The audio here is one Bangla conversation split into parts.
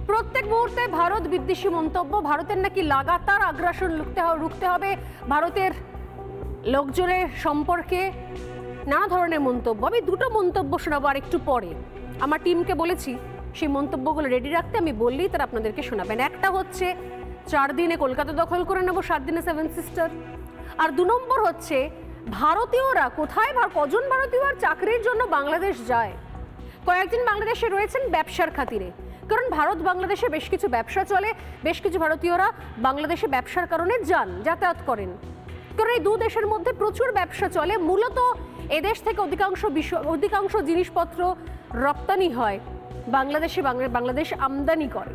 প্রত্যেক মুহূর্তে ভারত বিদ্বেষী মন্তব্য, ভারতের নাকি লাগাতার আগ্রাসন রুখতে হবে, ভারতের লোকজনের সম্পর্কে নানা ধরনের মন্তব্য। আমি দুটো মন্তব্য শোনাবো আর একটু পরে। আমার টিমকে বলেছি সেই মন্তব্যগুলো রেডি রাখতে, আমি বললেই তারা আপনাদেরকে শোনাবেন। একটা হচ্ছে 4 দিনে কলকাতা দখল করে নেব, 7 দিনে 7 সিস্টার। আর 2 নম্বর হচ্ছে ভারতীয়রা কোথায়, কজন ভারতীয় আর চাকরির জন্য বাংলাদেশ যায়। কয়েকজন বাংলাদেশে রয়েছেন ব্যবসার খাতিরে, কারণ ভারত বাংলাদেশে বেশ কিছু ব্যবসা চলে, বেশ কিছু ভারতীয়রা বাংলাদেশে ব্যবসার কারণে যাতায়াত করেন। কারণ এই 2 দেশের মধ্যে প্রচুর ব্যবসা চলে। মূলত এদেশ থেকে অধিকাংশ জিনিসপত্র রপ্তানি হয় বাংলাদেশে, বাংলাদেশ আমদানি করে।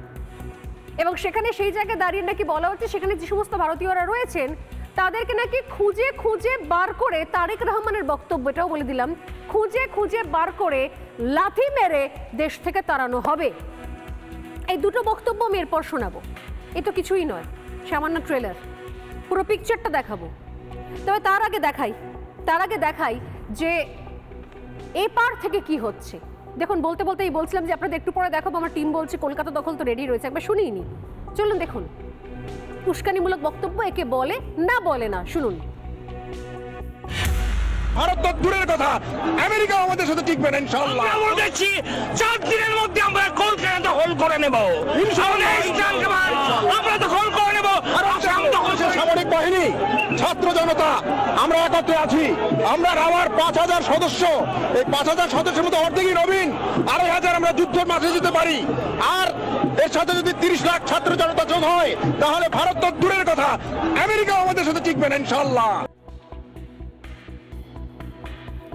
এবং সেখানে সেই জায়গায় দাঁড়িয়ে নাকি বলা হচ্ছে সেখানে যে সমস্ত ভারতীয়রা রয়েছেন তাদেরকে নাকি খুঁজে খুঁজে বার করে, তারেক রহমানের বক্তব্য এটাও বলে দিলাম, খুঁজে খুঁজে বার করে লাথি মেরে দেশ থেকে তাড়ানো হবে। এই দুটো বক্তব্য আমি এরপর শোনাবো। এ তো কিছুই নয়, সামান্য ট্রেলার, পুরো পিকচারটা দেখাবো। তবে তার আগে দেখাই যে এপার থেকে কি হচ্ছে। দেখুন, বলতে বলতেই বলছিলাম যে আপনাদের একটু পরে দেখাবো। আমার টিম বলছে কলকাতা দখল তো রেডি রয়েছে, একবার শুনিয়ে নি। চলুন দেখুন উস্কানিমূলক বক্তব্য একে বলে না বলে না, শুনুন। ভারত তো দূরের কথা, আমেরিকা আমাদের সাথে টিকবে না ইনশাআল্লাহ। আমরা বলছি 4 দিনের মধ্যে আমরা কলকাতা দখল করে নেব, আমরা দখল করে নেব। সামরিক বাহিনী, ছাত্র জনতা, আমরা একত্রে আছি। আমরা রাওয়ার 5000 সদস্য, এই 5000 সদস্যের মধ্যে অর্ধেকই নবীন, 2,500 আমরা যুদ্ধের মাঠে যেতে পারি। আর এর সাথে যদি 30 লাখ ছাত্র জনতা যোগ হয় তাহলে ভারত তো দূরের কথা, আমেরিকা আমাদের সাথে টিকবে না ইনশাআল্লাহ।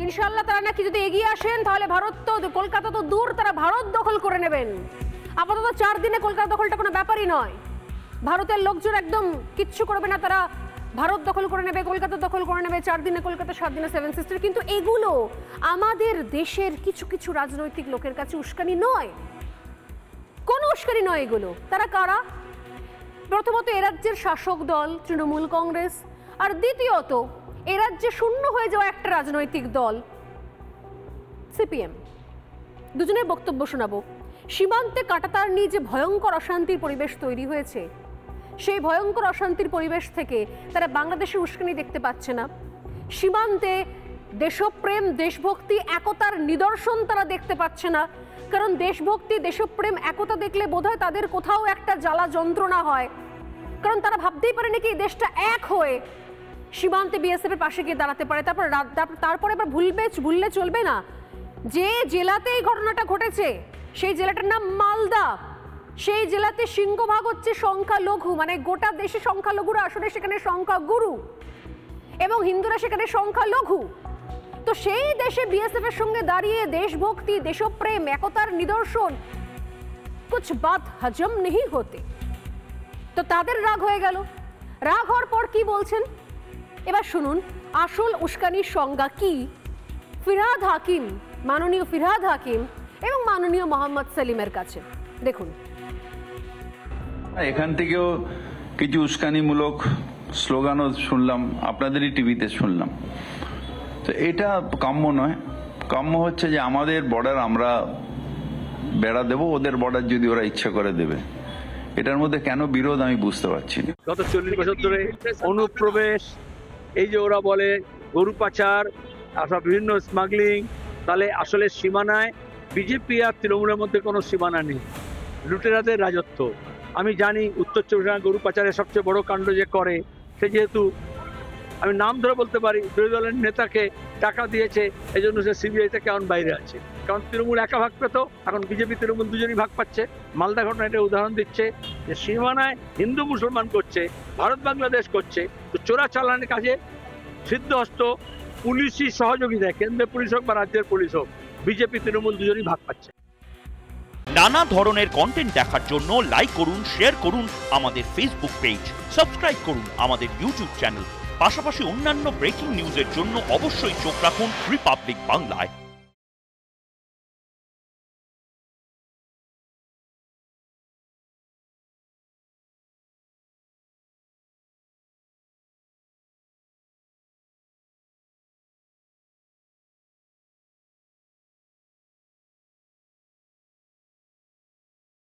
ইনশাআল্লাহ তারা নাকি যদি এগিয়ে আসেন তাহলে ভারত তো, কলকাতা তো দূর, তারা ভারত দখল করে নেবেন। আপাতত 4 দিনে কলকাতা দখলটা কোনো ব্যাপারই নয়। ভারতের লোকজন একদম কিচ্ছু করবে না, তারা ভারত দখল করে নেবে, কলকাতা দখল করে নেবে। 4 দিনে কলকাতা, 7 দিনে 7 সিস্টার। কিন্তু এগুলো আমাদের দেশের কিছু কিছু রাজনৈতিক লোকের কাছে উস্কানি নয়, কোনো উস্কানি নয় এগুলো। তারা কারা? প্রথমত এ রাজ্যের শাসক দল তৃণমূল কংগ্রেস, আর দ্বিতীয়ত এ রাজ্যে শূন্য হয়ে যাওয়া একটা রাজনৈতিক দল সিপিএম। দুজনের বক্তব্য শোনাবো। সীমান্তে কাঁটাতার নিয়ে যে ভয়ঙ্কর অশান্তির পরিবেশ তৈরি হয়েছে, সেই ভয়ঙ্কর অশান্তির পরিবেশ থেকে তারা বাংলাদেশের উস্কানি দেখতে পাচ্ছে না। সীমান্তে দেশপ্রেম, দেশভক্তি, একতার নিদর্শন তারা দেখতে পাচ্ছে না। কারণ দেশভক্তি, দেশপ্রেম, একতা দেখলে বোধহয় তাদের কোথাও একটা জ্বালা যন্ত্রণা হয়। কারণ তারা ভাবতেই পারে নাকি এই দেশটা এক হয়ে সীমান্তে বিএসএফ এর পাশে গিয়ে দাঁড়াতে পারে। তারপরে আবার ভুললে চলবে না যে জেলাতে এই ঘটনাটা ঘটেছে সেই জেলাটার নাম মালদা। সেই জেলাতে সিংহভাগ হচ্ছে সংখ্যালঘু, মানে গোটা দেশে সংখ্যালঘুরা আসলে সেখানে সংখ্যাগুরু এবং হিন্দুরা সেখানে সংখ্যালঘু। তো সেই দেশে বিএসএফ এর সঙ্গে দাঁড়িয়ে দেশভক্তি, দেশপ্রেম, একতার নিদর্শন কুছ বাত হজম নেই হতে। তো তাদের রাগ হয়ে গেল। রাগ হওয়ার পর কি বলছেন এবার শুনুন। আসল উস্কানির সংজ্ঞা কি ফিরহাদ হাকিম, মাননীয় ফিরহাদ হাকিম এবং মাননীয় মোহাম্মদ সেলিমের কাছে। দেখুন, এখান থেকেও কিছু উস্কানিমূলক স্লোগানও শুনলাম, আপনাদেরই টিভিতে শুনলাম। তো এটা কাম্য নয়। কাম্য হচ্ছে যে আমাদের বর্ডার আমরা বেড়া দেব, ওদের বর্ডার যদি ওরা ইচ্ছা করে দেবে। এটার মধ্যে কেন বিরোধ আমি বুঝতে পারছি না। গত 40 বছর ধরে অনুপ্রবেশ, এই যে ওরা বলে গরু পাচার, আসলে বিভিন্ন স্মাগলিং, তাহলে আসলে সীমানায় বিজেপি আর তৃণমূলের মধ্যে কোনো সীমানা নেই, লুটেরাদের রাজত্ব। আমি জানি উত্তর চব্বিশ পরগনা গরু পাচারের সবচেয়ে বড় কাণ্ড যে করে, সে যেহেতু আমি নাম ধরে বলতে পারি বিরোধী দলের নেতাকে টাকা দিয়েছে, এই জন্য সে সিবিআই থেকে এখন বাইরে আছে। কারণ তৃণমূল একা ভাগ পেত, এখন বিজেপি তৃণমূল দুজনই ভাগ পাচ্ছে। মালদা ঘটনা এটা উদাহরণ দিচ্ছে যে সীমানায় হিন্দু মুসলমান করছে, ভারত বাংলাদেশ করছে। তো চোরা চালানের কাজে সিদ্ধহস্ত পুলিশই সহযোগিতা, কেন্দ্রের পুলিশ হোক বা রাজ্যের পুলিশ হোক, বিজেপি তৃণমূল দুজনই ভাগ পাচ্ছে। নানা ধরনের কন্টেন্ট দেখার জন্য লাইক করুন, শেয়ার করুন আমাদের ফেসবুক পেজ, সাবস্ক্রাইব করুন আমাদের ইউটিউব চ্যানেল। পাশাপাশি অন্যান্য ব্রেকিং নিউজের জন্য অবশ্যই চোখ রাখুন রিপাবলিক বাংলায়।